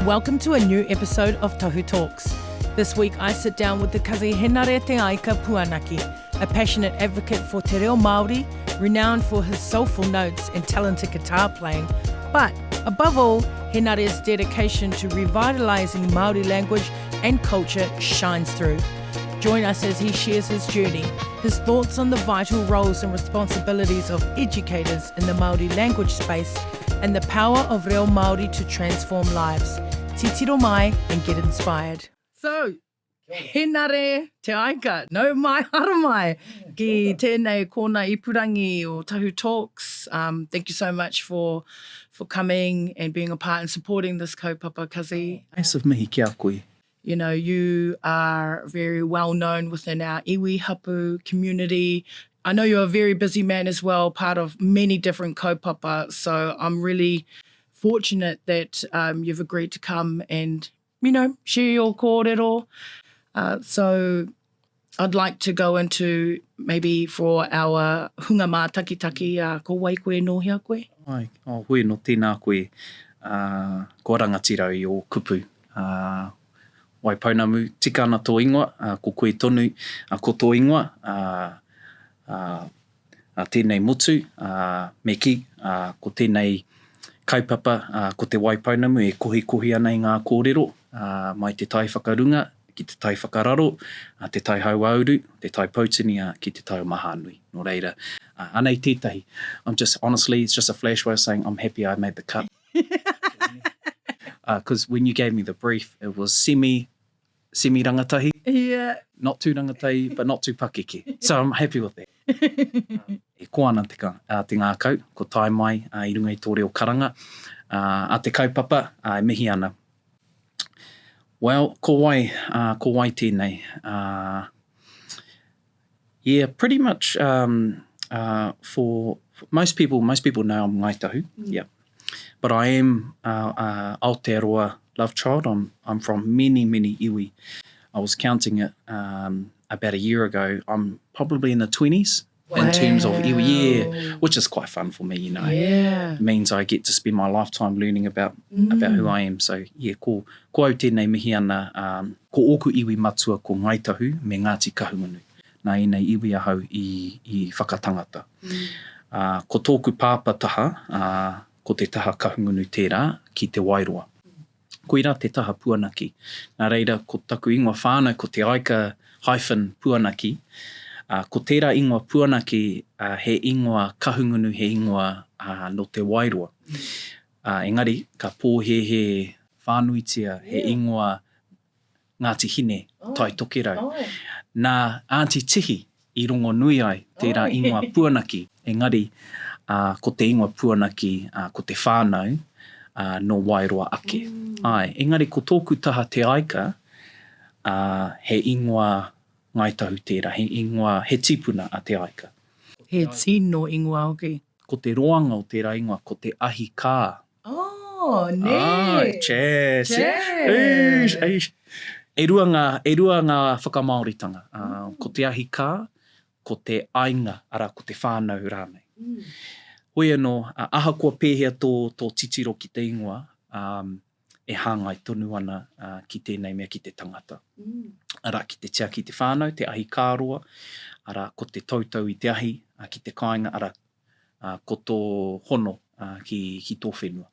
Welcome to a new episode of Tahu Talks. This week I sit down with the kazi Henare Te Aika Puanaki, a passionate advocate for te reo Māori, renowned for his soulful notes and talented guitar playing, but above all, Henare's dedication to revitalizing Māori language and culture shines through. Join us as he shares his journey, his thoughts on the vital roles and responsibilities of educators in the Māori language space, and the power of reo Māori to transform lives. Titiro mai and get inspired. So, Henare Te Aika, no mai hara mai ki tēnei kōna ipurangi o Tahu Talks. Thank you so much for coming and being a part and supporting this kaupapa, kazi. Thanks of mihi kia koe. You know, you are very well known within our iwi hapu community. I know you're a very busy man as well, part of many different kaupapa. So I'm really fortunate that you've agreed to come and, you know, share your kōrero. So I'd like to go into maybe for our hunga mā taki, ko wai koe no hea koe? Ai, hoi no tēnā koe, ko rangatira i o kupu. Wai paunamu, tika ana tō ingoa, ko koe tonu, ko tō ingoa, tēnei motu, me ki, ko tēnei kaupapa, ko te wai paunamu, e kohi ana i ngā kōrero, mai te tai whakarunga, ki te tai whakararo, te tai hauauru, te tai pautini, ki te tai mahanui. Nō reira, anei tētahi. Honestly, it's just a flash way of saying I'm happy I made the cut. Because when you gave me the brief, it was semi rangatahi. Yeah. Not too rangatahi, but not too pakeke. So I'm happy with that. E koana te ngākau, ko tai mai I runga I tō reo karanga. A te kaupapa, e mihi ana. Well, ko wai tēnei. Yeah, pretty much for most people know I'm Ngaitahu. Yeah. But I am Aotearoa love child. I'm from many iwi. I was counting it about a year ago. I'm probably in the 20s in terms of iwi, yeah, which is quite fun for me, you know. Yeah. It means I get to spend my lifetime learning about who I am. So, yeah, ko au tēnei mihi ana, ko oku iwi matua ko Ngaitahu me Ngāti Kahungunu. Nā inei iwi ahau I whakatangata. Ko tōku pāpa taha, ko te taha kahungunu tērā ki te Wairoa. Koira te taha Puanaki. Nā reira, ko taku ingoa whānau, ko te Aika Puanaki. Ko tērā ingoa Puanaki, he ingoa kahungunu, he ingoa no te Wairoa. Engari, ka pōhe he whānuitia, he ingoa Ngāti Hine, tai tokerau. Nā Auntie Tihi, I rongo nui ai, tērā ingoa Puanaki. Engari, ko te ingoa Puanaki, ko te whānau, no Wairoa ake. Ai, engari ko tōku taha te Aika, he ingoa Ngaitahu tērā, he ingoa, he tipuna a te Aika. He tino ingoa hoki. Ko te roanga o tērā ingoa, ko te ahi kā. Oh, ne. Ai, cheers. Eish. E rua ngā whakamauritanga. Ko te ahi kā, ko te ainga, ara ko te whānau rānei. Hoi anō, ahakoa pēhea tō titiro ki te ingoa, e hāngai tonu ana ki tēnei mea ki te tangata. Ara ki te tia ki te whānau, te ahi kāroa, ara ko te tautau I te ahi, ki te kāinga, ara ko tō hono ki tō whenua.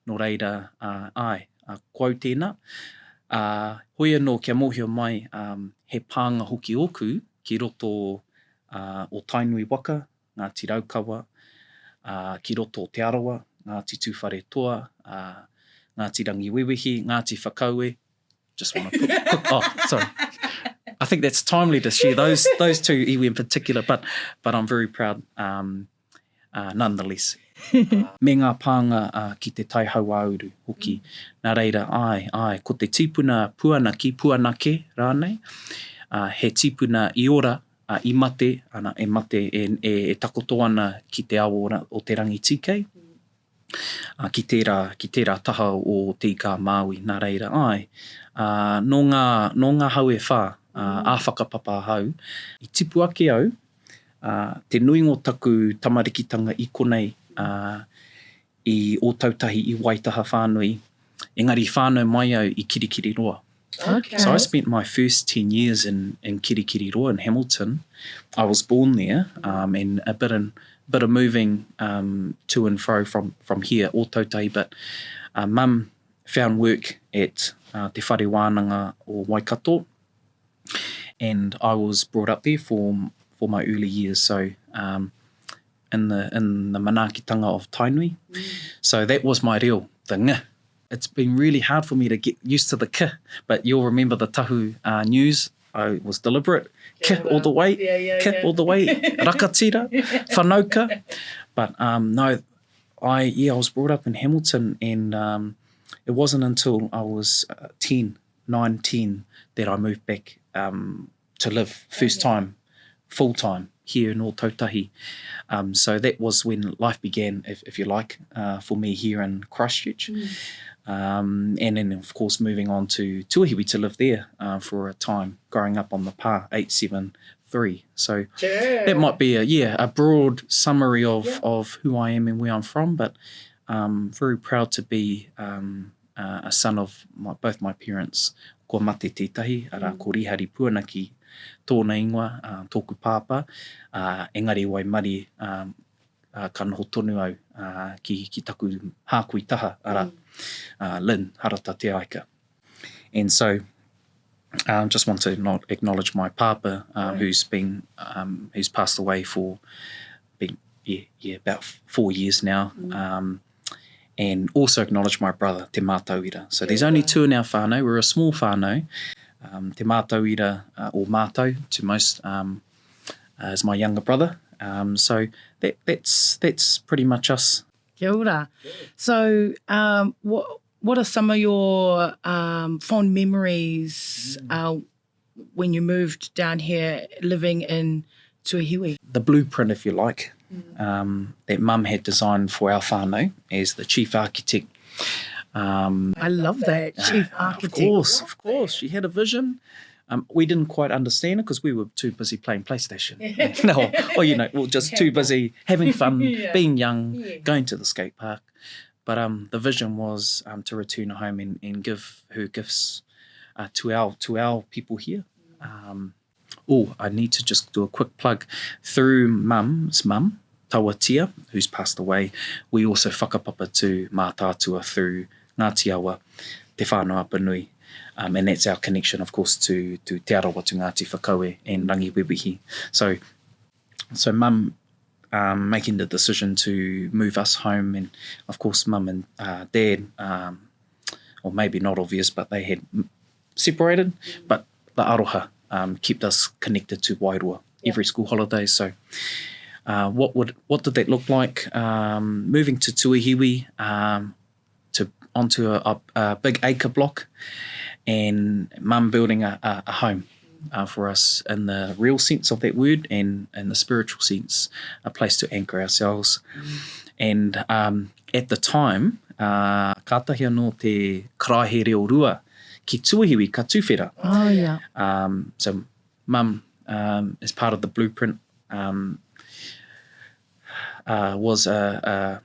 Nō reira, ko au tēnā, hoi anō kia mōhio mai, he pānga hoki oku ki roto o Tainui Waka, Ngāti Raukawa, ki roto o Te Arawa, Ngāti Tūwhare Toa, Ngāti Rangi Wewehi, Ngāti Whakaue. Just want to put sorry. I think that's timely to share those two iwi in particular, but I'm very proud nonetheless. Me ngā pānga ki te tai hauauru hoki. Nā reira, ai, ko te tipuna Puanake rānei, he tipuna I ora, I mate, ana e mate e takoto ana ki te awa o te rangi TK. Ki tērā taha o te ika Māui, nā reira, no ngā hau e whā, a whakapapa hau, I tipu ake au, te nui ngō taku tamarikitanga I konei, I o tautahi I waitaha whānui, engari whānau mai au I Kirikiriroa. Okay. So I spent my first 10 years in Kirikiriroa in Hamilton. I was born there, and a bit of moving to and fro from here, Ōtautahi, but Mum found work at Te Whare Wānanga o Waikato, and I was brought up there for my early years. So in the manaakitanga of Tainui. So that was my reo, the ngā. It's been really hard for me to get used to the ki, but you'll remember the Tahu news. I was deliberate. Ki all the way, ki all the way, rakatira, whanauka. But no, I was brought up in Hamilton, and it wasn't until I was 10 that I moved back to live first time, full time here in Ōtautahi. So that was when life began, if you like, for me here in Christchurch. And then, of course, moving on to Tuahiwi to live there for a time, growing up on the pā, 873. So that might be a broad summary of who I am and where I'm from, but very proud to be a son of both my parents. Ko mate tētahi, ara ko Henare Puanaki, tōna ingoa, tōku pāpā, engari wai mari ka noho tonu au ki taku hākui taha, ara Lynn, Harata Te Aika. And so just want to not acknowledge my papa, who's passed away for about 4 years now. And also acknowledge my brother, Te Mātauira. So there's only two in our whānau. We're a small whānau. Te Mātauira, or Mātau to most, is my younger brother. So that's pretty much us. Kia ora. So what are some of your fond memories when you moved down here living in Tuahiwi? The blueprint, if you like, that Mum had designed for our whānau as the chief architect. I love that, chief architect. Of course. She had a vision. We didn't quite understand it because we were too busy playing PlayStation. Just too busy having fun, being young, going to the skate park. But the vision was to return home and give her gifts to our people here. I need to just do a quick plug. Through Mum's mum, Tawatia, who's passed away, we also whakapapa to Mātātua through Ngāti Awa, Te Whānau Apanui. And that's our connection, of course, to Te Arawa, to Ngāti Whakaue and Rangi Wewehi. So Mum making the decision to move us home, and of course Mum and Dad, or maybe not obvious, but they had separated, but the aroha kept us connected to Wairua every school holiday. So what did that look like? Moving to Tuahiwi, onto a big acre block, and Mum building a home for us in the real sense of that word, and in the spiritual sense, a place to anchor ourselves. And at the time, kātahi anō te karahe reo rua ki Tuahiwi ka tuwhera. Oh, yeah. So Mum, as part of the blueprint, was a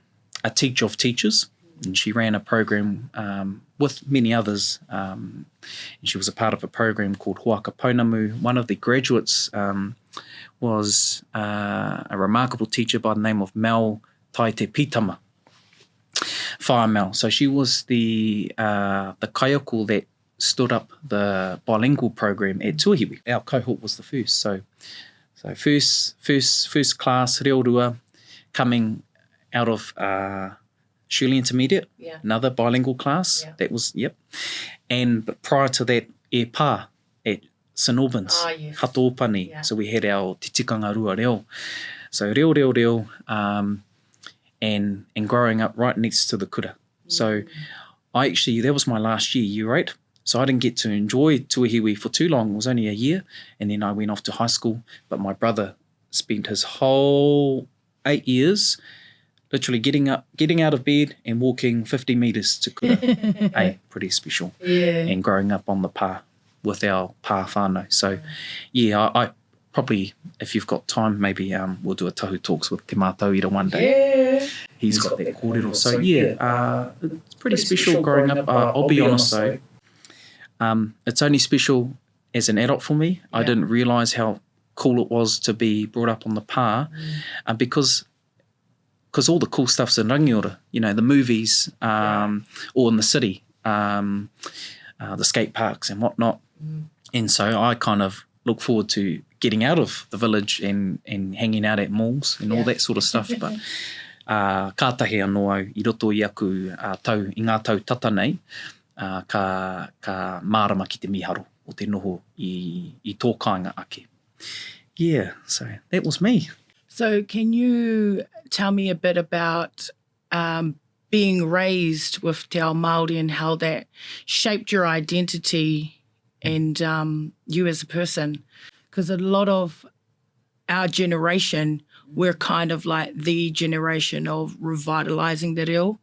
teacher of teachers, and she ran a program with many others. And she was a part of a program called Whakapapa. One of the graduates was a remarkable teacher by the name of Mel Tai Te Pitama, Whaia Mel. So she was the kaiako that stood up the bilingual program at Tuahiwi. Our cohort was the first. So first class, reo rua, coming out of Shirley Intermediate, another bilingual class. That was, And prior to that, e pā at St Albans, Hatoopani. So we had our te tikanga rua reo. So reo, and growing up right next to the kura. So that was my last year, year 8. So I didn't get to enjoy Tuahiwi for too long. It was only a year, and then I went off to high school. But my brother spent his whole 8 years literally getting out of bed and walking 50 metres to kura. Pretty special. And growing up on the pā with our pā whānau. So, I probably, if you've got time, maybe we'll do a Tahu Talks with Te Mātauira one day. he's got that kōrero. So it's pretty special growing up. I'll be honest though, it's only special as an adult for me. I didn't realise how cool it was to be brought up on the pā, because all the cool stuff's in Rangiora, the movies, or in the city, the skate parks and whatnot. And so I kind of look forward to getting out of the village and hanging out at malls and all that sort of stuff. But kātahi anō au i roto i aku i ngā tau tata nei, ka mārama ki te miharo o te noho i tō kāinga ake. Yeah, so that was me. So can you tell me a bit about being raised with te ao Māori and how that shaped your identity and you as a person? Because a lot of our generation, we're kind of like the generation of revitalizing the reo.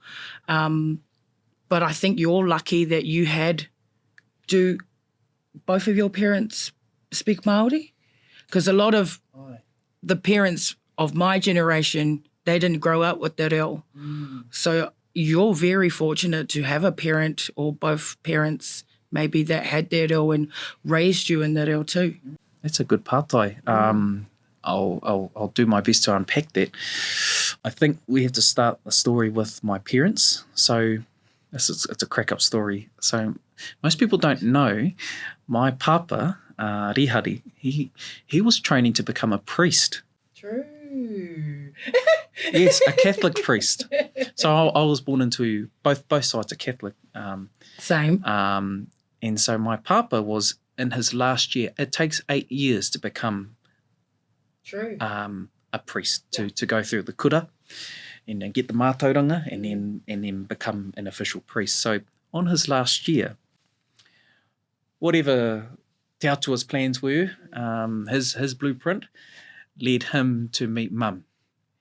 But I think you're lucky that you do both of your parents speak Māori? Because a lot of the parents of my generation, they didn't grow up with the reo. So you're very fortunate to have a parent or both parents maybe that had the reo and raised you in the reo too. That's a good pātai. I'll do my best to unpack that. I think we have to start the story with my parents. So it's a crack-up story. So most people don't know, my papa, Rihari, he was training to become a priest. True. Yes, a Catholic priest. So I was born into both sides are Catholic. Same. And so my papa was in his last year. It takes 8 years to become a priest, to go through the kura and then get the mātauranga and then become an official priest. So on his last year, whatever Te Atua's plans were, his blueprint led him to meet Mum.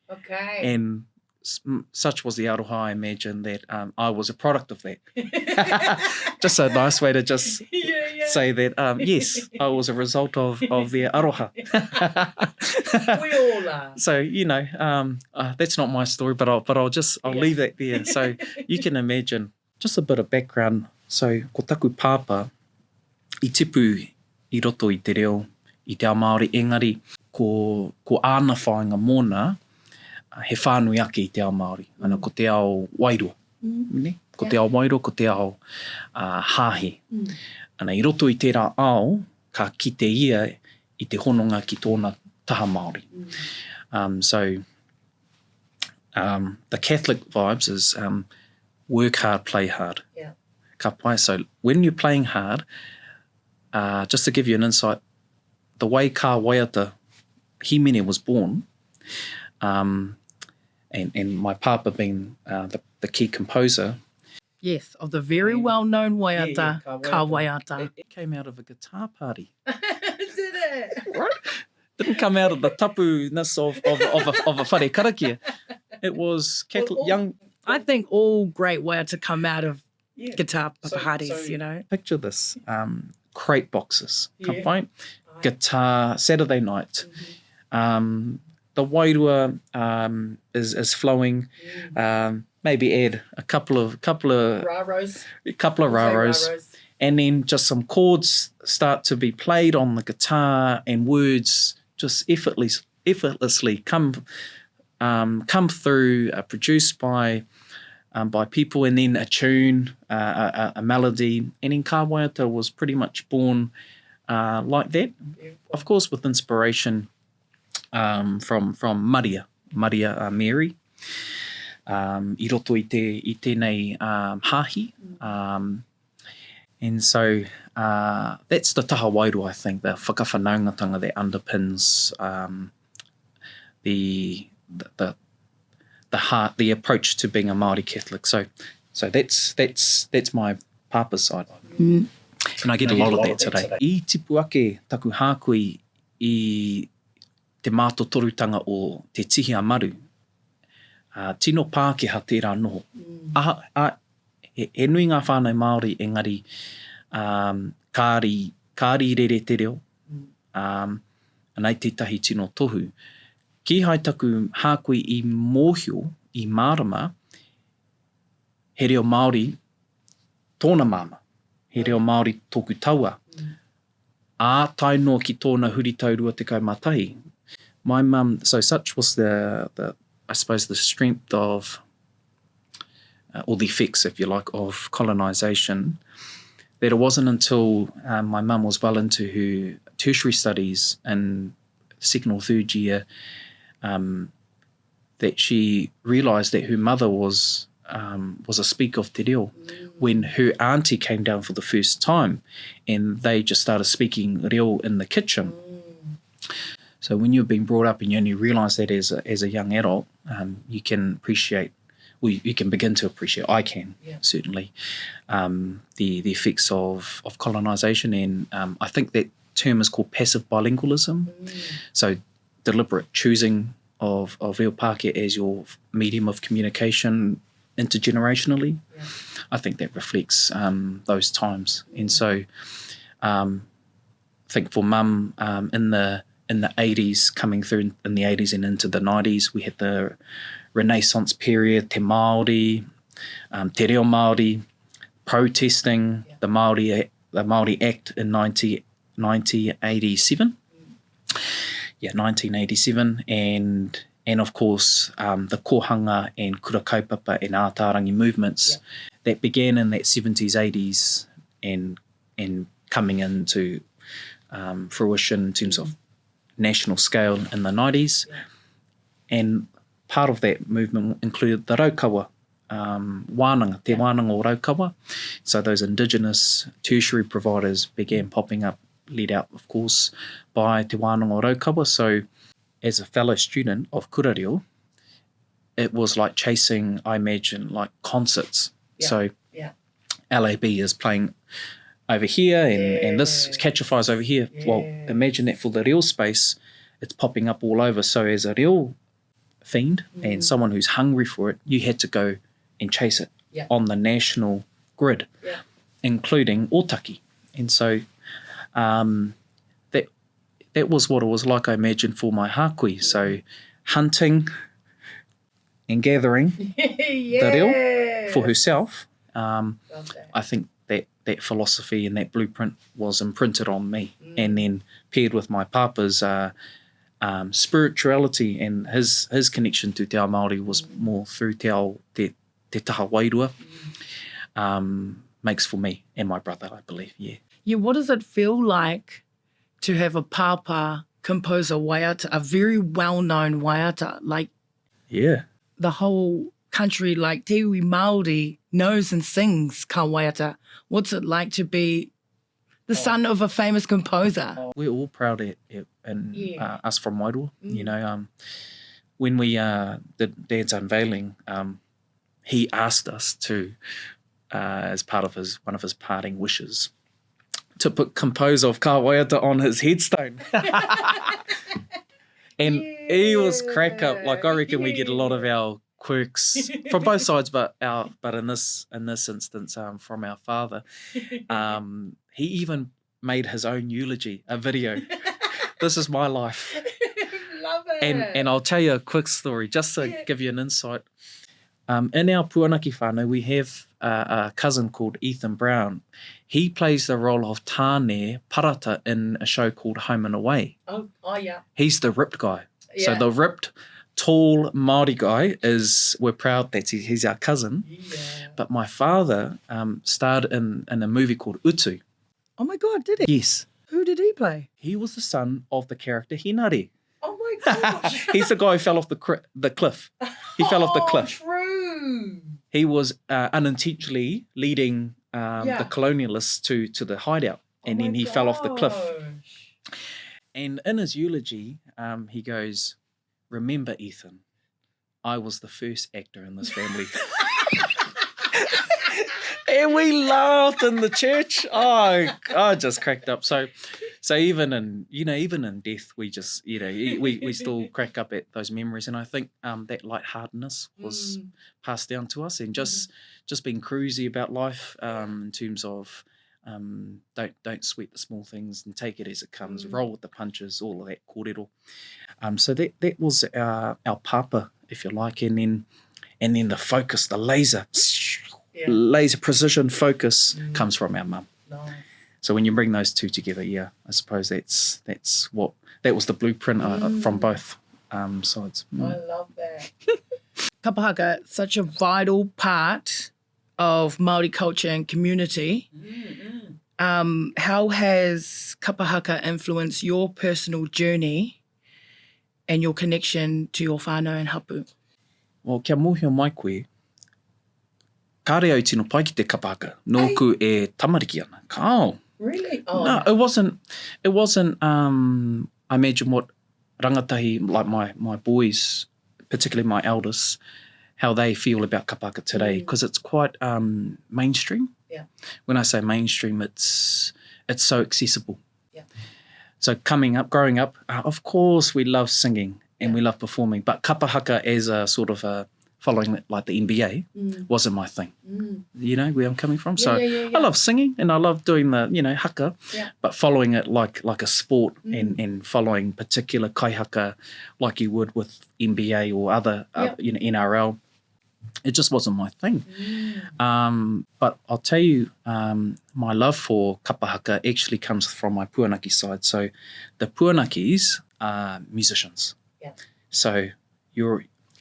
Okay. And such was the aroha, I imagine, that I was a product of that. Just a nice way to just say that, yes, I was a result of their aroha. We all are. So, that's not my story, but I'll leave that there. So you can imagine, just a bit of background. So, ko taku pāpa, i tipu i roto i te reo, i te ao Māori, engari, ko āna whāinga mōna, he whānui ake i te ao Māori. Ana ko te ao wairua. Ko te ao wairua, ko te ao hāhe. Ana i roto i tērā ao, ka kite ia i te hononga ki tōna taha Māori. So the Catholic vibes is work hard, play hard. Yeah. Ka pai. So when you're playing hard, just to give you an insight, the way ka waiata Himene was born, and my papa being the key composer. Yes, of the very well-known waiata, ka waiata. It came out of a guitar party. Did it? Right? Didn't come out of the tapu-ness of a whare karakia. It was Catholic, young... I think all great waiata come out of guitar parties, Picture this, crate boxes, guitar, Saturday night. The wairua is flowing. Maybe add a couple of raros, and then just some chords start to be played on the guitar, and words just effortlessly come through, produced by people, and then a tune, a melody, and then ka waiata was pretty much born like that. Beautiful. Of course, with inspiration from Maria Mary, i roto i tēnei hāhi. And so that's the taha wairu, I think, the whakawhanaungatanga that underpins the heart, the approach to being a Māori Catholic. So that's my papa's side. And I get a lot of that today. I tipu ake taku hākui i te māto torutanga o te tihi amaru, tino Pākehā tērā noho. He nui ngā whānau Māori, engari, kāri rere te reo, anei tētahi tino tohu. Ki hai taku hākui i mōhio i Marama, he reo Māori tōna mama, he reo Māori tōku taua. Ā tainoa ki tōna huri taurua te kaumatahi. My mum, so such was the I suppose the strength of, or the effects, if you like, of colonisation, that it wasn't until my mum was well into her tertiary studies in second or third year that she realised that her mother was a speaker of te reo when her auntie came down for the first time and they just started speaking reo in the kitchen. So when you've been brought up and you only realise that as a young adult, you can appreciate, well, you can begin to appreciate, I can, certainly, the effects of colonisation. And I think that term is called passive bilingualism. So deliberate choosing of reo Pākehā as your medium of communication intergenerationally. I think that reflects those times. And so I think for mum in the 80s, coming through in the 80s and into the 90s, we had the Renaissance period, te Māori, te reo Māori, protesting the Māori Act in 1987. 1987, and of course the kohanga and kura kaupapa and ātārangi movements that began in that 70s, 80s, and coming into fruition in terms of national scale in the 90s. And part of that movement included the raukawa, wānanga, te wānanga o raukawa. So those indigenous tertiary providers began popping up, led out, of course, by te wānanga o raukawa. So as a fellow student of kura reo, it was like chasing, I imagine, like concerts. So LAB is playing over here and this Catch a Fly's over here. Well, imagine that for the reo space, it's popping up all over. So as a reo fiend and someone who's hungry for it, you had to go and chase it on the national grid, including Otaki. And so that was what it was like, I imagine, for my hākui. So hunting and gathering the reo for herself. I think that philosophy and that blueprint was imprinted on me, and then paired with my papa's spirituality and his connection to te ao Māori was more through te taha wairua, makes for me and my brother, I believe. Yeah, what does it feel like to have a papa compose a waiata, a very well-known waiata? Like, the whole country, like te iwi Māori, knows and sings ka waiata. What's it like to be the son of a famous composer? We're all proud us from Wairua. You know, when we did Dad's unveiling, he asked us to, as part of one of his parting wishes, to put composer of ka waiata on his headstone. And he was crack up. Like, I reckon we get a lot of our quirks from both sides, but in this instance, from our father. He even made his own eulogy, a video. This is my life. Love it. And I'll tell you a quick story, just to give you an insight. In our Puanaki whānau, we have a cousin called Ethan Brown. He plays the role of Tāne Parata in a show called Home and Away. Oh yeah. He's the ripped guy. Yeah. So the ripped, tall Māori guy we're proud that he's our cousin. Yeah. But my father starred in a movie called Utu. Oh my God, did he? Yes. Who did he play? He was the son of the character Henare. Oh my gosh. He's the guy who fell off the cliff. He fell off the cliff. True. He was unintentionally leading the colonialists to the hideout, and then he fell off the cliff. And in his eulogy, he goes, "Remember, Ethan, I was the first actor in this family." And we laughed in the church. Oh, I just cracked up. So even in death, we just, we still crack up at those memories. And I think that lightheartedness was passed down to us, and just being cruisy about life in terms of don't sweat the small things and take it as it comes. Roll with the punches, all of that kōrero. So that was our papa, if you like. And then And then the focus, the laser precision focus comes from our mum. Nice. So when you bring those two together, I suppose that was the blueprint from both sides. I love that. Kapahaka, such a vital part of Māori culture and community. How has kapahaka influenced your personal journey and your connection to your whānau and hapu? Well, kia mōhio mai koe, kāre au tino pai ki te kapahaka, nōku e tamariki ana. Kao. Really? Oh. No, it wasn't, I imagine what rangatahi, like my boys, particularly my eldest, how they feel about kapahaka today, because it's quite mainstream. Yeah. When I say mainstream, it's so accessible. Yeah. So growing up, of course we love singing and we love performing, but kapahaka as a sort of a following like the NBA wasn't my thing. You know where I'm coming from? I love singing and I love doing the, haka, but following it like a sport and following particular kaihaka like you would with NBA or other, NRL, it just wasn't my thing. But I'll tell you, my love for kapahaka actually comes from my puanaki side. So the puanakis are musicians. Yeah. So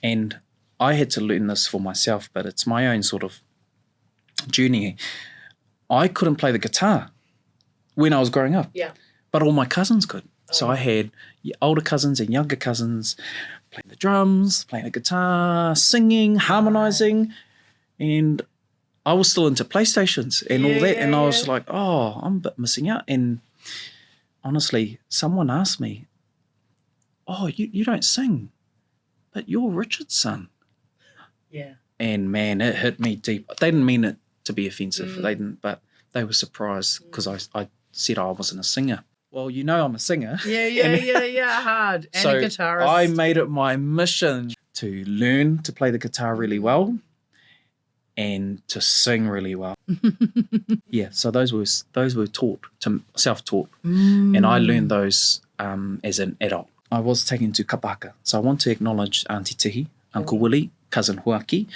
and I had to learn this for myself, but it's my own sort of journey. I couldn't play the guitar when I was growing up, but all my cousins could. So I had older cousins and younger cousins playing the drums, playing the guitar, singing, harmonising, and I was still into PlayStations and all that, and I was like, oh, I'm a bit missing out. And honestly, someone asked me, oh, you don't sing, but you're Richard's son. Yeah. And man, it hit me deep. They didn't mean it to be offensive. They didn't, but they were surprised because I said I wasn't a singer. Well, I'm a singer. Hard. And so a guitarist. I made it my mission to learn to play the guitar really well and to sing really well. So those were self-taught. And I learned those as an adult. I was taken to kapahaka. So I want to acknowledge Auntie Tihi, Uncle Willie, Cousin Huaki,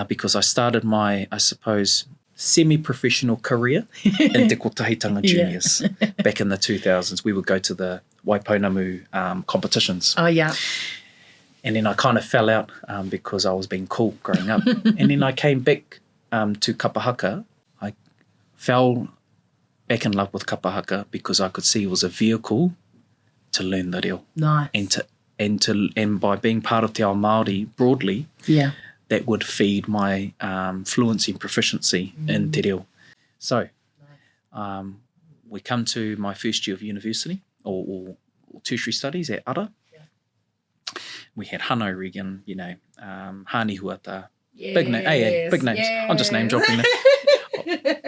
because I started my, I suppose, semi-professional career in Te Kotahitanga Juniors back in the 2000s. We would go to the Waiponamu competitions. Oh, yeah. And then I kind of fell out because I was being cool growing up. And then I came back to kapahaka. I fell back in love with kapahaka because I could see it was a vehicle to learn the reo. Nice. And by being part of Te Ao Māori broadly, that would feed my fluency and proficiency in te reo. So we come to my first year of university or tertiary studies at Ara. We had Hano Regan, Hani Huata, big names. I'm just name dropping them.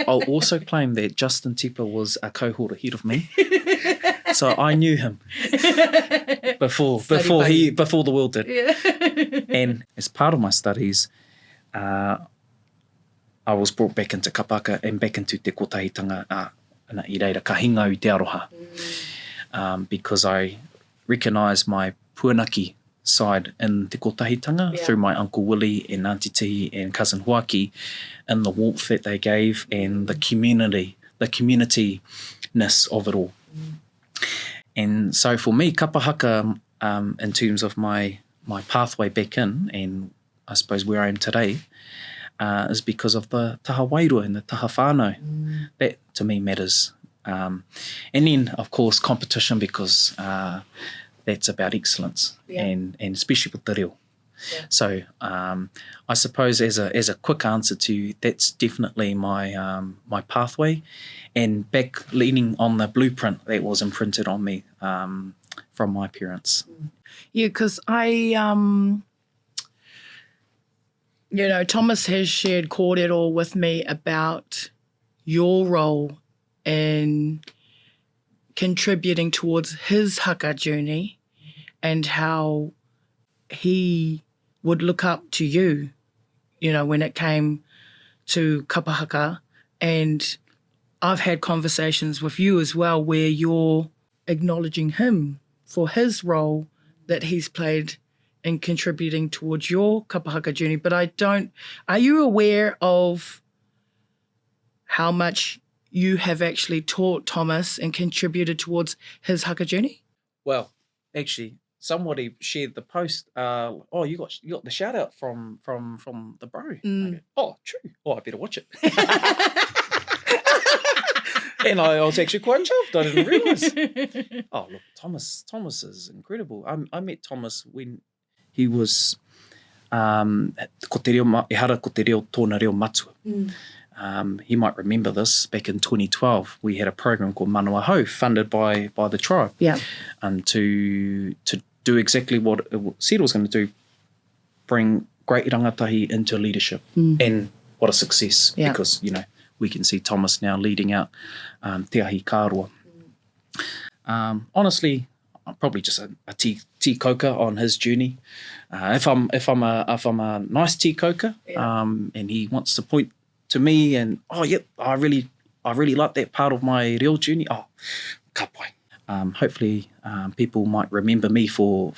I'll also claim that Justin Tepper was a cohort ahead of me. So I knew him before the world did. And as part of my studies, I was brought back into kapahaka and back into te kotahitanga i reira ka hinga i te aroha. Because I recognised my puanaki side in te kotahitanga through my Uncle Willie and Auntie Tihi and Cousin Huaki and the warmth that they gave and the community-ness of it all. And so for me, kapahaka, in terms of my pathway back in, and I suppose where I am today, is because of the taha wairua and the taha whānau. That, to me, matters. And then, of course, competition, because that's about excellence, and especially with te reo. So I suppose as a quick answer to you, that's definitely my pathway, and back leaning on the blueprint that was imprinted on me from my parents. Yeah, because Thomas has shared kōrero with me about your role in contributing towards his haka journey and how he would look up to you, when it came to kapahaka. And I've had conversations with you as well where you're acknowledging him for his role that he's played in contributing towards your kapahaka journey, but are you aware of how much you have actually taught Thomas and contributed towards his haka journey? Well, actually, somebody shared the post. You got the shout out from the bro. I go, oh, true. Oh, I better watch it. And I was actually quite chuffed. I didn't realise. Oh, look, Thomas is incredible. I met Thomas when he was ko te reo ehara ko te reo tōna reo matua. He might remember this. Back in 2012, we had a program called Manawa Hau, funded by the tribe. Yeah. To do exactly what it said it was going to do, bring great rangatahi into leadership. And what a success. Yeah. Because, we can see Thomas now leading out Te Ahi Kāroa. Honestly, I'm probably just a tea koka on his journey. If I'm a nice tea koka, and he wants to point to me and I really like that part of my real journey. Oh, ka pai. Hopefully, people might remember me for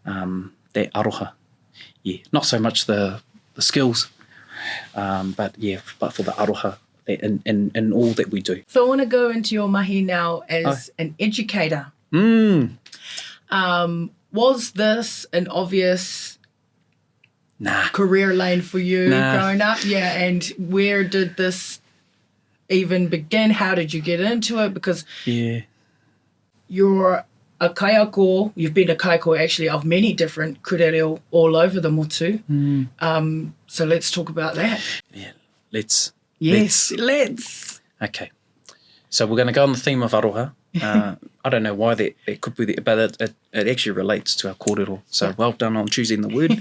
that aroha. Yeah, not so much the skills, but for the aroha in all that we do. So I want to go into your mahi now as an educator. Was this an obvious career lane for you growing up? Yeah, and where did this even begin? How did you get into it? Because you're a kaiako, you've been a kaiako actually of many different kurereo all over the motu. So let's talk about that. Yeah, let's. Okay, so we're going to go on the theme of aroha. I don't know why that could be there, but it actually relates to our kōrero. So well done on choosing the word.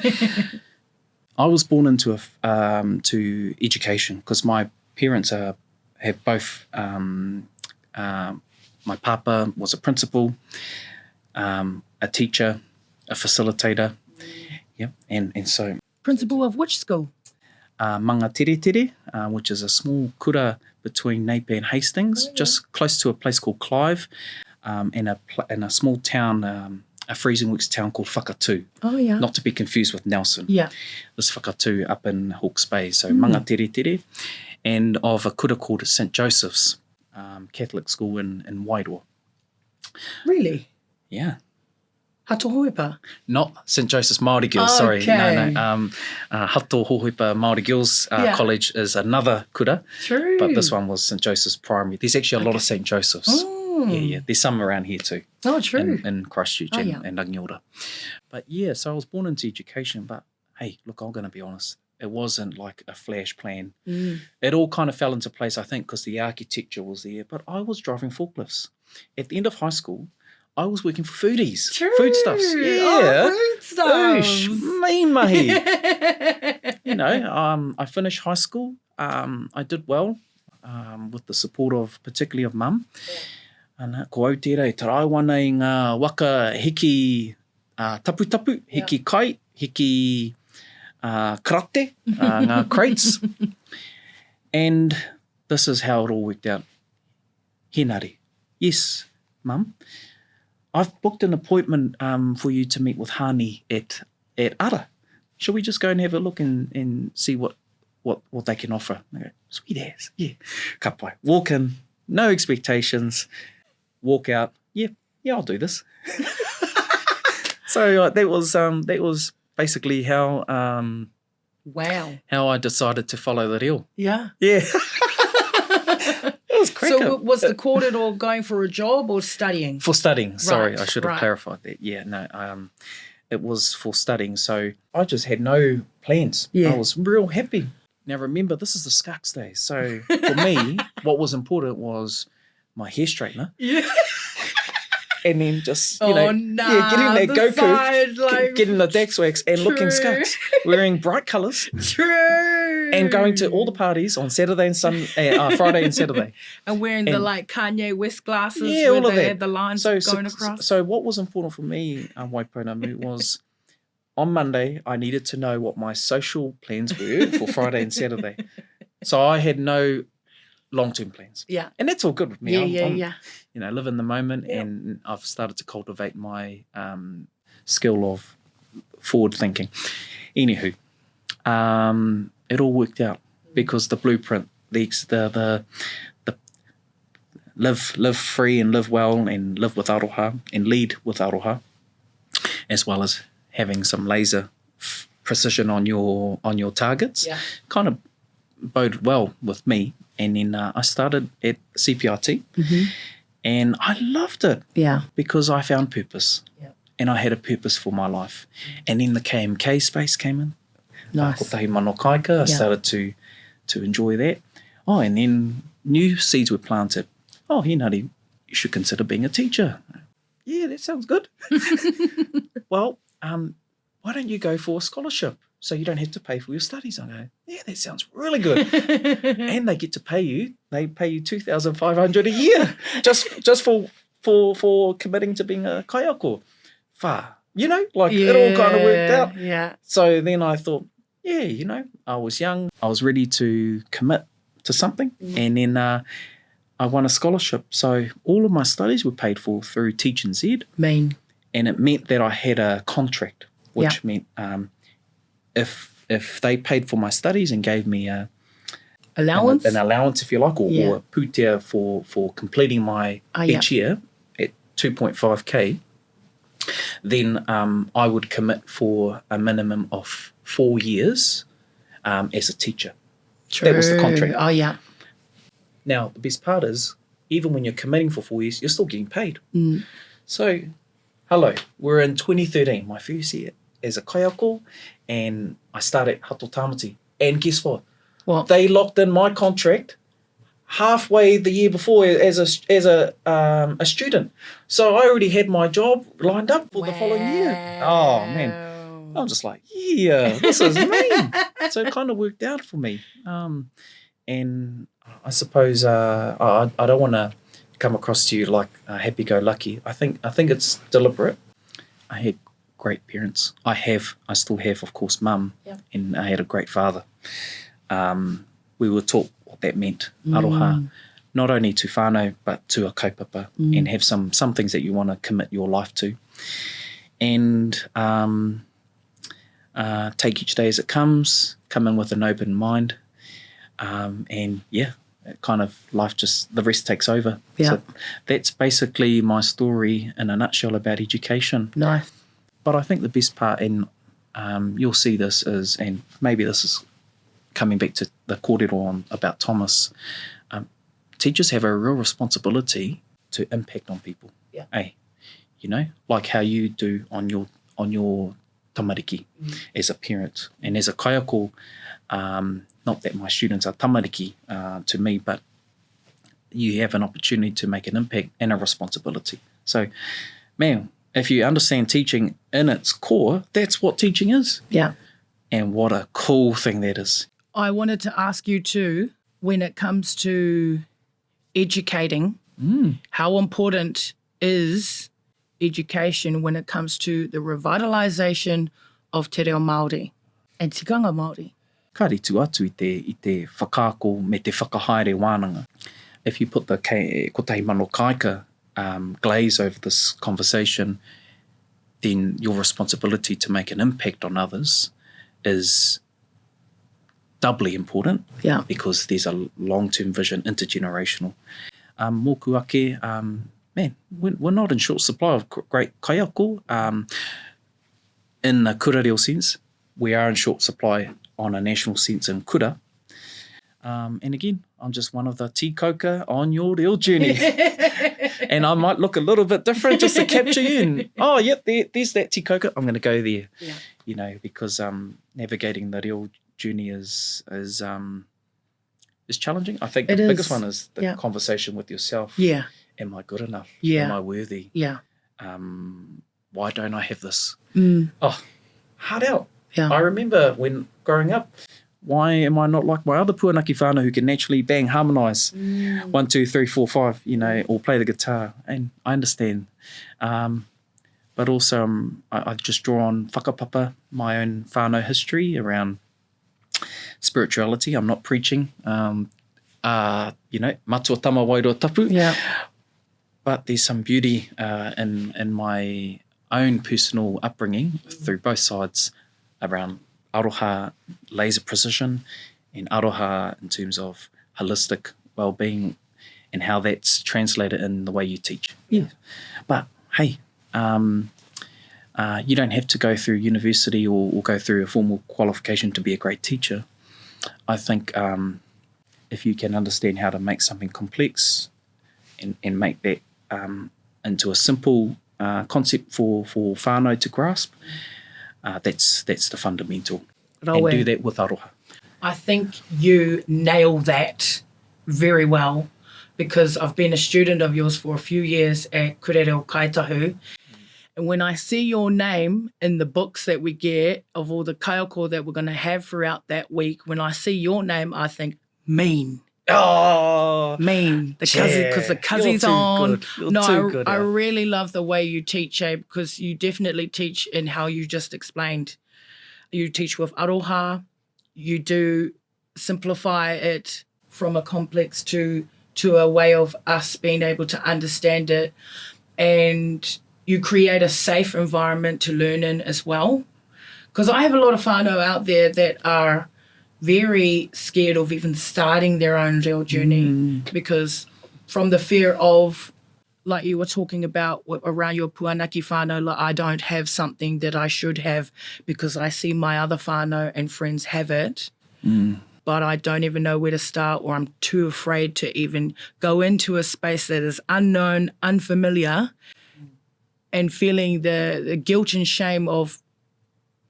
I was born into to education because my parents have both. My papa was a principal, a teacher, a facilitator. Yeah, and so. Principal of which school? Manga Tere Tere, which is a small kura between Napier and Hastings, just close to a place called Clive, and a small town, a freezing works town called Whakatū. Oh, yeah. Not to be confused with Nelson. Yeah. This Whakatū up in Hawke's Bay. So Manga Tere Tere, and of a kura called St. Joseph's Catholic school in Wairoa. Really? Yeah. Hatohoipa? Not St. Joseph's Māori Girls, sorry. No. Hatohoipa Māori Girls College is another kura. True. But this one was St. Joseph's Primary. There's actually a lot of St. Joseph's. Yeah. There's some around here too. Oh, true. In Christchurch and Rangiora. But so I was born into education, but hey, look, I'm going to be honest. It wasn't like a flash plan. It all kind of fell into place, I think, because the architecture was there. But I was driving forklifts. At the end of high school, I was working for foodies. True. Foodstuffs. Yeah. Oh, foodstuffs. Oosh, mean mahi. I finished high school. I did well with the support particularly of mum. And ko Aotearoa, taraiwana i ngā waka hiki tapu, hiki kai, hiki karate, ngā crates. And this is how it all worked out. Henare. Yes, mum. I've booked an appointment for you to meet with Hani at Ara. Shall we just go and have a look and see what they can offer? I go, sweet ass, yeah. Ka pai. Walk in, no expectations. Walk out, yeah, I'll do this. So that was basically how how I decided to follow the reo. Yeah. Yeah. It was cracker. So was the kōrero going for a job or studying? For studying, sorry, Right, I should have clarified that. Yeah, no, it was for studying. So I just had no plans. Yeah. I was real happy. Now remember, this is the Skarks days. So for me, what was important was my hair straightener. Yeah. And then just, getting that Goku, getting the Dax wax and looking Skarks, wearing bright colours. True. And going to all the parties on Saturday and Friday and Saturday. And wearing the Kanye West glasses all where of they that. had the lines going across. So what was important for me, Waipounamu, was on Monday I needed to know what my social plans were for Friday and Saturday. So I had no long-term plans. Yeah. And that's all good with me. I'm live in the moment, and I've started to cultivate my skill of forward thinking. Anywho, it all worked out because the blueprint, the live free and live well and live with aroha and lead with aroha, as well as having some laser precision on your targets, kind of boded well with me. And then I started at CPRT, and I loved it because I found purpose, and I had a purpose for my life. And then the KMK space came in. Nice. Tahi mano kaika, I started to enjoy that. Oh, and then new seeds were planted. Oh, Henare, you should consider being a teacher. Yeah, that sounds good. Well, why don't you go for a scholarship so you don't have to pay for your studies? I go, yeah, that sounds really good. And they get to pay you. They pay you $2,500 a year just for committing to being a kaiako. Wha, it all kind of worked out. Yeah. So then I thought, I was young. I was ready to commit to something. And then I won a scholarship. So all of my studies were paid for through Teach NZ. And it meant that I had a contract, which meant if they paid for my studies and gave me an allowance, if you like, or putea for completing my each year at 2.5K, then I would commit for a minimum of 4 years as a teacher. True. That was the contract. Oh, yeah. Now, the best part is, even when you're committing for 4 years, you're still getting paid. So, hello, we're in 2013, my first year as a kaiako, and I started Hato Tamati. And guess what? What? They locked in my contract halfway the year before as a student. So I already had my job lined up for the following year. Oh, man. I'm just like, this is me. So it kind of worked out for me. And I suppose I don't want to come across to you like happy-go-lucky. I think it's deliberate. I had great parents. I still have, of course, mum, and I had a great father. We were taught what that meant, aroha, not only to whānau, but to a kaupapa, and have some things that you want to commit your life to. And take each day as it comes, come in with an open mind, and kind of life the rest takes over. So that's basically my story in a nutshell about education. Nice. But I think the best part, and you'll see this is, and maybe this is coming back to the kōrero about Thomas, teachers have a real responsibility to impact on people. Like how you do on your tamariki as a parent. And as a kaiako, not that my students are tamariki to me, but you have an opportunity to make an impact and a responsibility. So, man, if you understand teaching in its core, that's what teaching is. Yeah. And what a cool thing that is. I wanted to ask you too, when it comes to educating, how important is education when it comes to the revitalization of te reo Māori and tikanga Māori? Ka ritu atu i te whakaako me te whakahaere wānanga. If you put the kotahi mano kaika glaze over this conversation, then your responsibility to make an impact on others is doubly important because there's a long-term vision, intergenerational. Mōku ake, man, we're not in short supply of great kaiako. In the kura reo sense, we are in short supply on a national sense in kura. And again, I'm just one of the tikauka on your reo journey. And I might look a little bit different just to capture you. And, there's that tikauka. I'm going to go there. Because navigating the reo journey is challenging. I think the biggest one is the conversation with yourself. Am I good enough? Am I worthy? Why don't I have this? Hard out. I remember when growing up, why am I not like my other puanaki whānau who can naturally bang, harmonise 1, 2, 3, 4, 5, or play the guitar? And I understand. But also I just draw on Whakapapa, my own whānau history around spirituality. I'm not preaching. Matua tama wairua tapu. But there's some beauty in my own personal upbringing through both sides around aroha laser precision and aroha in terms of holistic well-being and how that's translated in the way you teach. Yeah. But hey, you don't have to go through university or go through a formal qualification to be a great teacher. I think if you can understand how to make something complex and make that into a simple concept for whānau to grasp, that's the fundamental. And do that with aroha. I think you nail that very well, because I've been a student of yours for a few years at Kurereo Kaitahu. And when I see your name in the books that we get of all the kaiako that we're going to have throughout that week, when I see your name, I think, mean. Oh, mean. Because the Kazi's on. Good. I really love the way you teach, because you definitely teach in how you just explained. You teach with aroha. You do simplify it from a complex to a way of us being able to understand it. And you create a safe environment to learn in as well. Because I have a lot of whānau out there that are very scared of even starting their own real journey, because from the fear of, like you were talking about around your puanaki whānau, like I don't have something that I should have because I see my other whānau and friends have it, but I don't even know where to start, or I'm too afraid to even go into a space that is unknown, unfamiliar, and feeling the guilt and shame of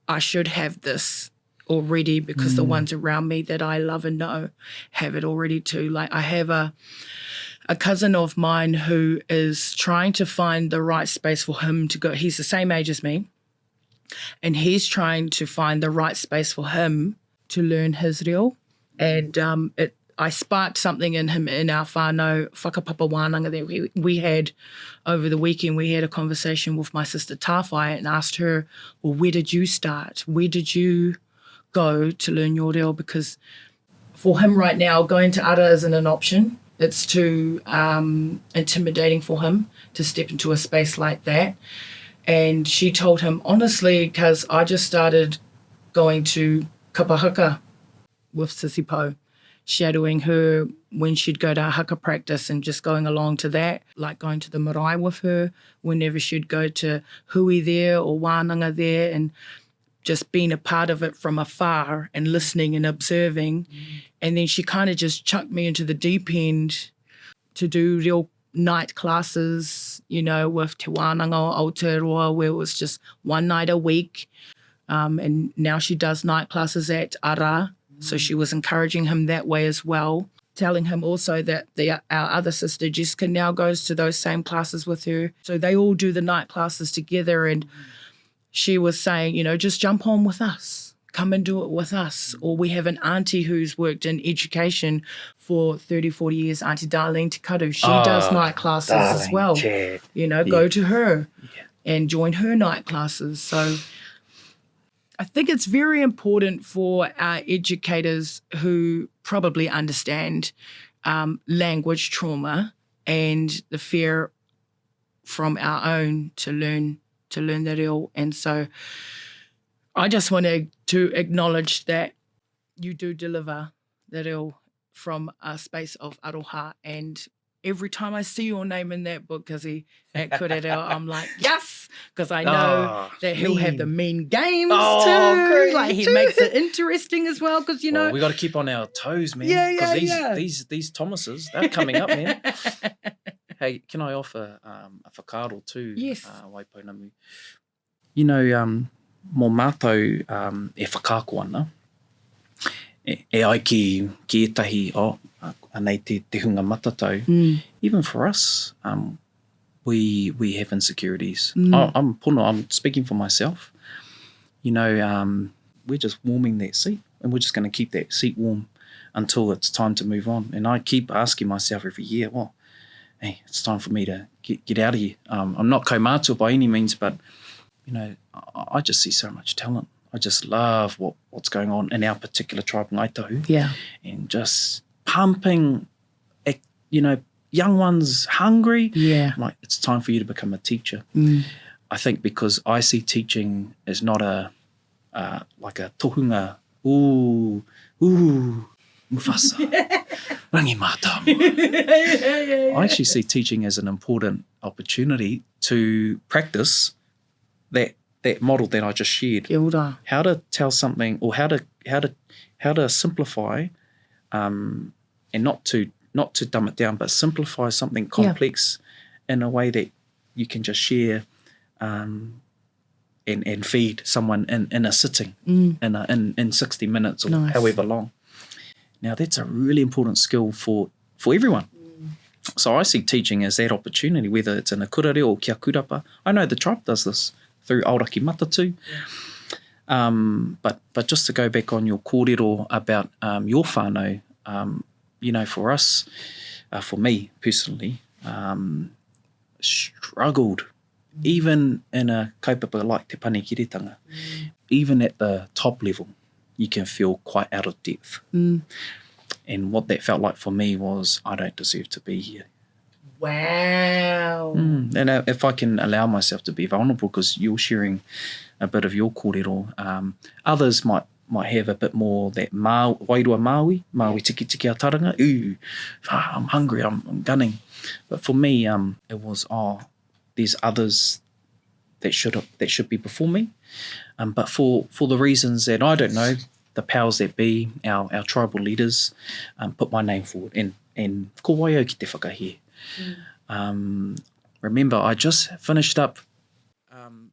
I should have this already because the ones around me that I love and know have it already too. Like I have a cousin of mine who is trying to find the right space for him to go. He's the same age as me, and he's trying to find the right space for him to learn his reo. And I sparked something in him in our whānau Whakapapa wānanga that we had over the weekend. We had a conversation with my sister Tāwhai and asked her, well, where did you start? Where did you go to learn your reo? Because for him right now, going to ara isn't an option. It's too intimidating for him to step into a space like that. And she told him, honestly, because I just started going to kapahaka with Sissy Po, shadowing her when she'd go to haka practice and just going along to that, like going to the marae with her whenever she'd go to hui there or wānanga there, and just being a part of it from afar and listening and observing. And then she kind of just chucked me into the deep end to do real night classes, you know, with Te Wānanga o Aotearoa, where it was just one night a week. And now she does night classes at Ara. So she was encouraging him that way as well, telling him also that our other sister Jessica now goes to those same classes with her. So they all do the night classes together. And she was saying, you know, just jump on with us. Come and do it with us. Or we have an auntie who's worked in education for 30, 40 years, Auntie Darlene Te Karu. She does night classes as well. You know, go to her and join her night classes. So I think it's very important for our educators who probably understand language trauma and the fear from our own to learn that reo. And so I just wanted to acknowledge that you do deliver the reo from a space of aroha. And every time I see your name in that book, Kazi, at Kurereo, I'm like, yes, because I know that he'll have the mean games too. Great. Like he makes it interesting as well, because, you know. We got to keep on our toes, man. Because these Thomases, they're coming up, man. Hey, can I offer a whakaaro too? Yes. Waiponamu. You know, mō mātou e whakaako ana. E ai ki etahi, anei te hunga matatau. Even for us, we have insecurities. I'm speaking for myself. You know, we're just warming that seat, and we're just going to keep that seat warm until it's time to move on. And I keep asking myself every year, well, hey, it's time for me to get out of here. I'm not kaumātua by any means, but, you know, I just see so much talent. I just love what's going on in our particular tribe, Ngāi Tahu. Yeah. And just pumping, you know, young ones hungry. Yeah. I'm like, it's time for you to become a teacher. I think because I see teaching as not like a tohunga, Mufasa, rangi mātāmu. I actually see teaching as an important opportunity to practice that model that I just shared. Kia ora. How to tell something, or how to simplify, and not to dumb it down, but simplify something complex in a way that you can just share and feed someone in a sitting in 60 minutes or however long. Now that's a really important skill for everyone. So I see teaching as that opportunity, whether it's in a kurare or kia kurapa. I know the tribe does this through auraki matatu. But just to go back on your kōrero about your whānau, for us, for me personally, struggled even in a kaupapa like te panekiretanga, even at the top level, you can feel quite out of depth. And what that felt like for me was, I don't deserve to be here. Wow. And if I can allow myself to be vulnerable, because you're sharing a bit of your kōrero, others might have a bit more that wairua Māui tiki a taranga. Ooh, I'm hungry, I'm gunning. But for me, it was, there's others that should be before me. But for the reasons that I don't know, the powers that be, our tribal leaders, put my name forward. And ko waio ki te whakahe. Remember, I just finished up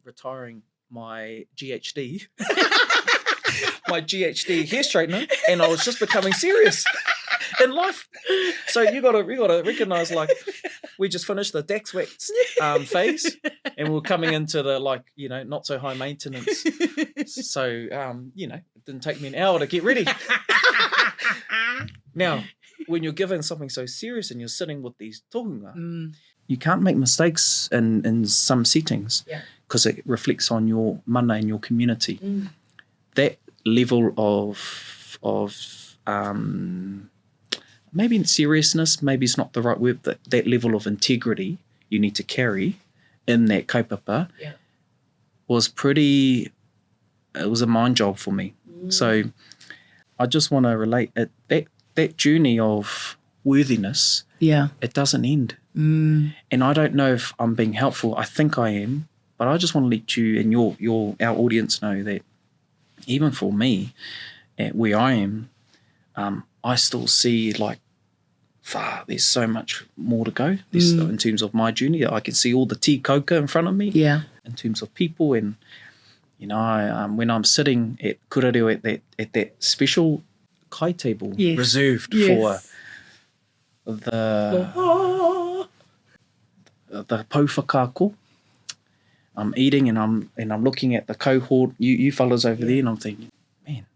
retiring my GHD, my GHD hair straightener, and I was just becoming serious in life. So we got to recognise, like, we just finished the Dax Wax phase, and we're coming into the not so high maintenance. So it didn't take me an hour to get ready. Now, when you're given something so serious and you're sitting with these tohunga, you can't make mistakes in some settings because it reflects on your mana and your community. That level of maybe seriousness, maybe it's not the right word, but that level of integrity you need to carry in that kaupapa was it was a mind job for me. So I just want to relate that journey of worthiness, it doesn't end. And I don't know if I'm being helpful. I think I am, but I just want to let you and our audience know that even for me, at where I am, I still see there's so much more to go. In terms of my journey, I can see all the tea coca in front of me. In terms of people, and when I'm sitting at kurareo at that special kai table reserved for the pouwhakaako, I'm eating and I'm looking at the cohort, you fellas over there, and I'm thinking, man,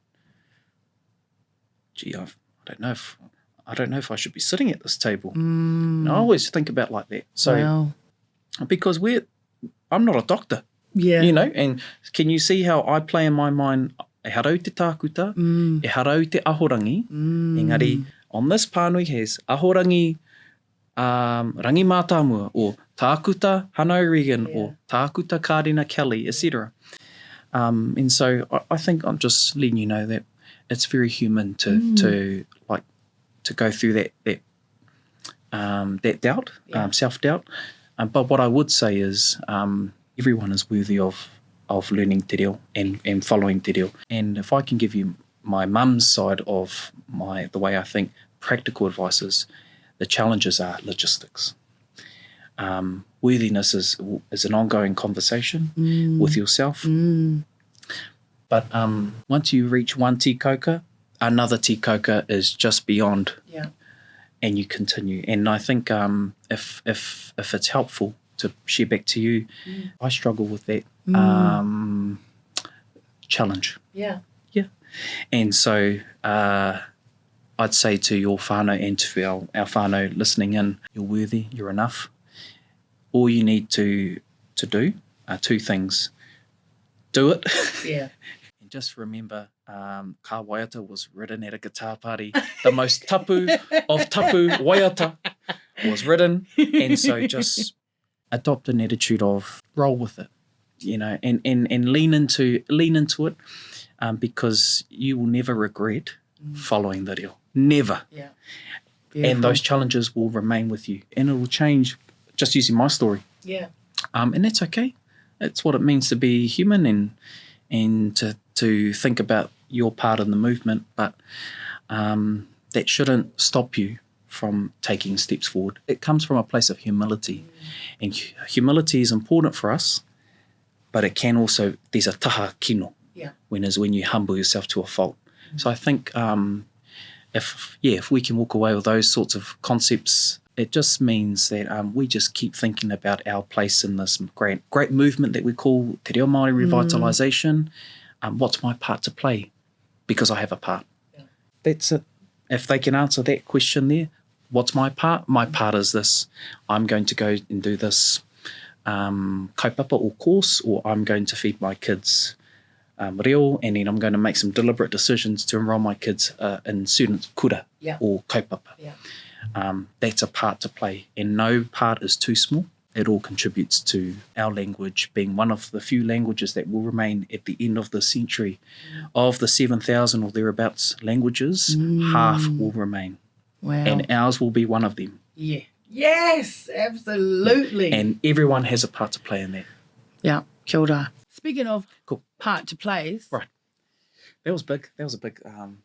gee, I don't know if I should be sitting at this table. And I always think about like that. So because I'm not a doctor, and can you see how I play in my mind? E harau te tākuta, e harau te ahorangi. Engari, on this pānui has ahorangi rangi mātāmua, or tākuta Hanau Regan, or tākuta Kārina Kelly, etc. And so I think I'm just letting you know that it's very human to go through that doubt, self-doubt. But what I would say is everyone is worthy of learning te reo and following te reo. And if I can give you my mum's side of the way I think, practical advice is, the challenges are logistics. Worthiness is an ongoing conversation with yourself. But once you reach one te koka, another te koka is just beyond. And you continue. And I think if it's helpful to share back to you, I struggle with that challenge. And so I'd say to your whānau and to our whānau listening in, you're worthy, you're enough. All you need to do are two things. Do it. And just remember, Ka Waiata was written at a guitar party. The most tapu of tapu Waiata was written. And so just adopt an attitude of roll with it. you know, and lean into it, because you will never regret following the reo. Never. Yeah. And those challenges will remain with you, and it will change. Just using my story. Yeah. And that's okay. It's what it means to be human, and to think about your part in the movement, but that shouldn't stop you from taking steps forward. It comes from a place of humility, and humility is important for us, but it can also, there's a taha kino, when you humble yourself to a fault. So I think if we can walk away with those sorts of concepts, it just means that we just keep thinking about our place in this great movement that we call Te Reo Māori revitalization. What's my part to play? Because I have a part. Yeah. That's it. If they can answer that question there, what's my part? My part is this. I'm going to go and do this kaupapa or course, or I'm going to feed my kids reo, and then I'm going to make some deliberate decisions to enrol my kids in student kura or kaupapa. Yeah. That's a part to play, and no part is too small. It all contributes to our language being one of the few languages that will remain at the end of the century. Of the 7,000 or thereabouts languages, half will remain. Wow. And ours will be one of them. Yeah. Yes, absolutely. And everyone has a part to play in that. Yeah, kia ora. Speaking of part to plays. Right. That was big. That was a big,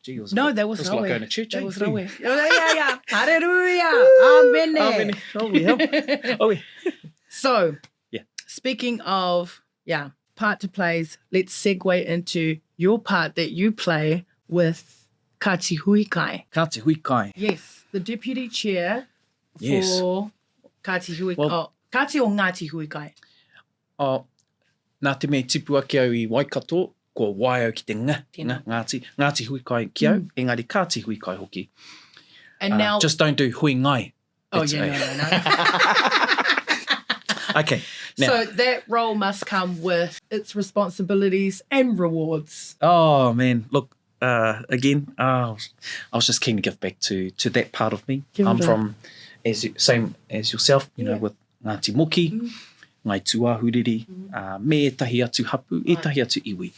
gee, it was no, big, that was it was like going to church. That was too. Yeah. Hallelujah. Amen. Oh, yeah. So, speaking of, part to plays, let's segue into your part that you play with Kati Huikai. Kati Huikai. Yes, the deputy chair for Kati Huikai. Well, Kati o Ngāti Huikai. Nā te mea tipu ake au I Waikato, ko wai au ki te Ngāti Huikai ki au, engari Kati Huikai hoki. And now... Just don't do hui ngai. No. Okay. Now, so that role must come with its responsibilities and rewards. Oh, man. Look, again, I was just keen to give back to that part of me. I'm from, same as yourself, you know, with Ngāti Moki, Ngai Tuahuriri, me etahi atu hapu, etahi atu iwi.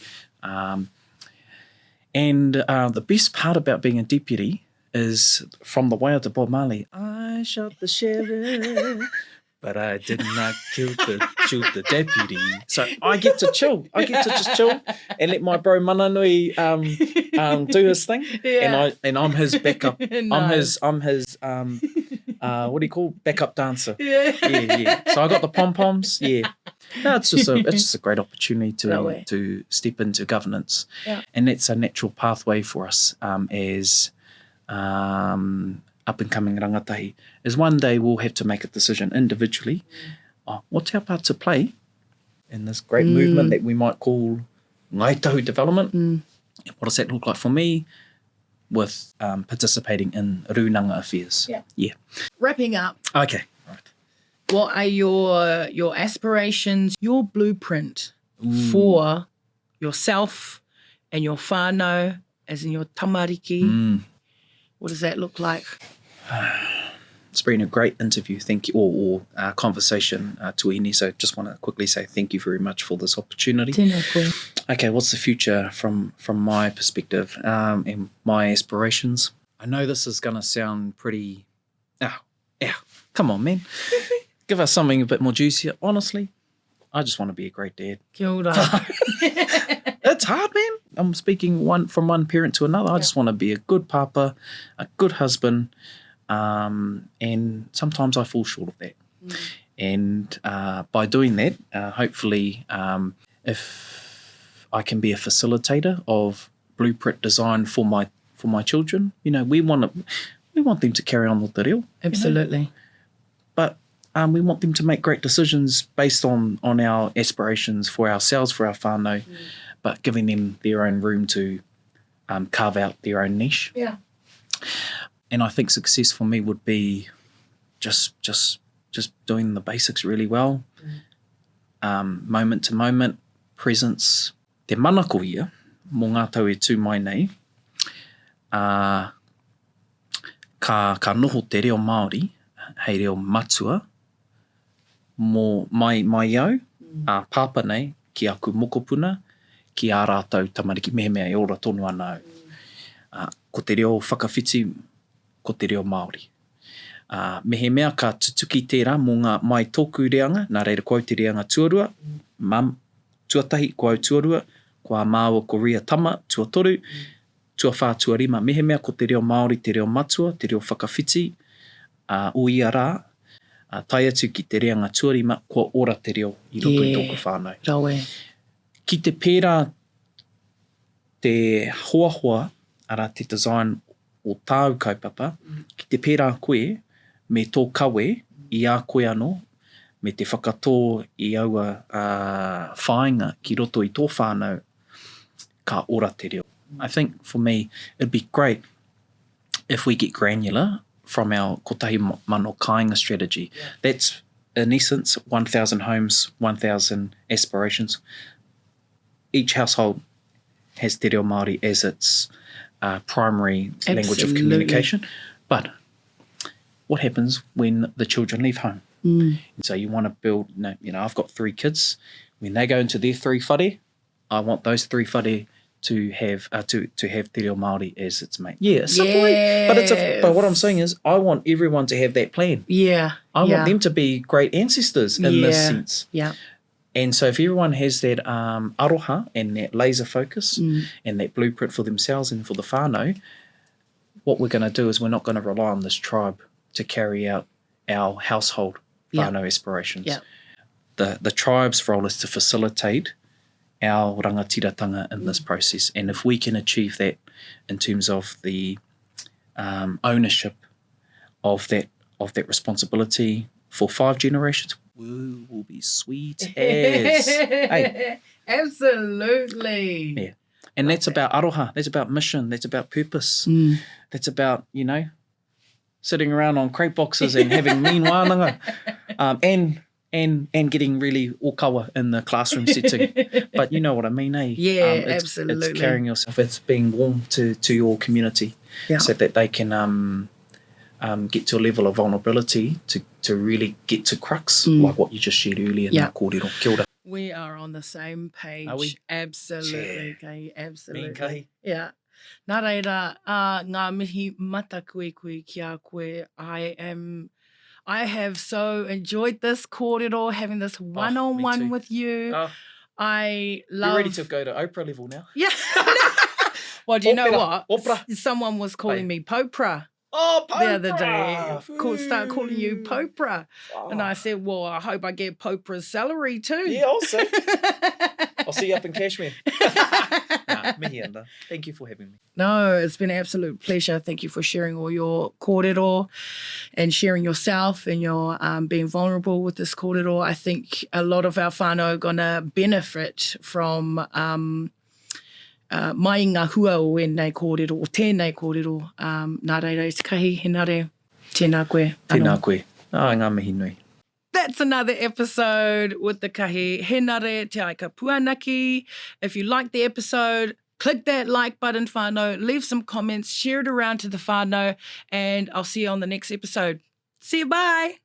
And the best part about being a deputy is from the way of the Bob Marley, I shot the sheriff, but I did not shoot the deputy. So I get to chill. I get to just chill and let my bro Mananui do his thing. Yeah. And I'm his backup. Nice. I'm his what do you call backup dancer? Yeah. So I got the pom poms. Yeah. No, it's just a great opportunity to step into governance, and that's a natural pathway for us as up and coming rangatahi. Is one day we'll have to make a decision individually. What's our part to play in this great movement that we might call Ngai Tahu development? And what does that look like for me with participating in rūnanga affairs? Yeah. Wrapping up. Okay. Right. What are your aspirations, your blueprint for yourself and your whānau, as in your tamariki? What does that look like? It's been a great interview, thank you, or conversation, Tuini. So just want to quickly say thank you very much for this opportunity. Tēnā koe. Okay, what's the future from my perspective and my aspirations? I know this is going to sound pretty... come on, man. Give us something a bit more juicier. Honestly, I just want to be a great dad. Kia ora. It's hard, man. I'm speaking from one parent to another. I just want to be a good papa, a good husband, and sometimes I fall short of that. And by doing that, hopefully, if I can be a facilitator of blueprint design for my children, you know, we want them to carry on with the reo. Absolutely. You know? But we want them to make great decisions based on our aspirations for ourselves, for our whānau, but giving them their own room to carve out their own niche. Yeah. And I think success for me would be just doing the basics really well, moment to moment, presence. Te manako ia, mō ngā tau e tū mai nei, ka noho te reo Māori, hei reo matua, mō mai iau, pāpa nei, ki aku mokopuna, ki ā rātou tamariki, mehemea e ora tonu ana au. Ko te reo whakawhiti, ko te reo Māori. Mehemea ka tutuki tērā mō ngā mai tōku reanga, nā reira ko au te reanga tuarua, mam, tuatahi ko au tuarua, ko a māua ko ria tama, tuatoru, tuawhā tuarima, mehemea ko te reo Māori, te reo matua, te reo whakawhiti, o ia rā, tai atu ki te reanga tuarima, kua ora te reo I roto I tōku whānau. Rawe. Ki te pērā te hoahoa, ara te design o tāu kaupapa, ki te pērā koe, me tō kawe I a koe anō, me te whakatō I aua whāinga ki roto I tō whānau, ka ora te reo. I think for me, it'd be great if we get granular from our kotahi mano kāinga strategy. Yeah. That's, in essence, 1,000 homes, 1,000 aspirations. Each household has te reo Māori as its primary language of communication. But what happens when the children leave home? And so you want to build, I've got 3 kids. When they go into their 3 whare, I want those 3 whare to have te reo Māori as its mate. Yeah, simply. Yes. But what I'm saying is, I want everyone to have that plan. Yeah. I want them to be great ancestors in this sense. Yeah. And so if everyone has that aroha and that laser focus and that blueprint for themselves and for the whānau, what we're going to do is we're not going to rely on this tribe to carry out our household whānau aspirations. Yeah. The tribe's role is to facilitate our rangatiratanga in this process. And if we can achieve that in terms of the ownership of that responsibility for 5 generations, we will be sweet as. Hey. Absolutely. Yeah. And that's about aroha, that's about mission, that's about purpose. That's about, sitting around on crate boxes and having mean wānanga. And getting really okawa in the classroom setting. But you know what I mean, eh? Yeah, absolutely. It's carrying yourself, it's being warm to your community so that they can get to a level of vulnerability to really get to crux, like what you just shared earlier in our kōrero. Kia ora. We are on the same page. Are we? Absolutely, Kei. Absolutely. Me Kei. Yeah. Nā reira, ngā mihi mata koe ki a koe. I have so enjoyed this kōrero, having this one-on-one with you. I love... You're ready to go to Oprah level now? Yeah. Well, do you know what? Oprah. Someone was calling me Popra. Oh, Popra! The other day. Start calling you Popra. And I said, well, I hope I get Popra's salary too. Yeah, I'll see. I'll see you up in Kashmir. Mihi ana. Thank you for having me. No, it's been an absolute pleasure. Thank you for sharing all your kōrero and sharing yourself and your being vulnerable with this kōrero. I think a lot of our whānau are going to benefit from mai ngā hua o ēnei kōrero, o tēnei kōrero. Nā reira, te kahi, Henare, tēnā koe. Tēnā koe. Ngā mihi nui. That's another episode with the kahi Henare Te Aika Puanaki. If you like the episode, click that like button, whānau, leave some comments, share it around to the whānau, and I'll see you on the next episode. See you, bye.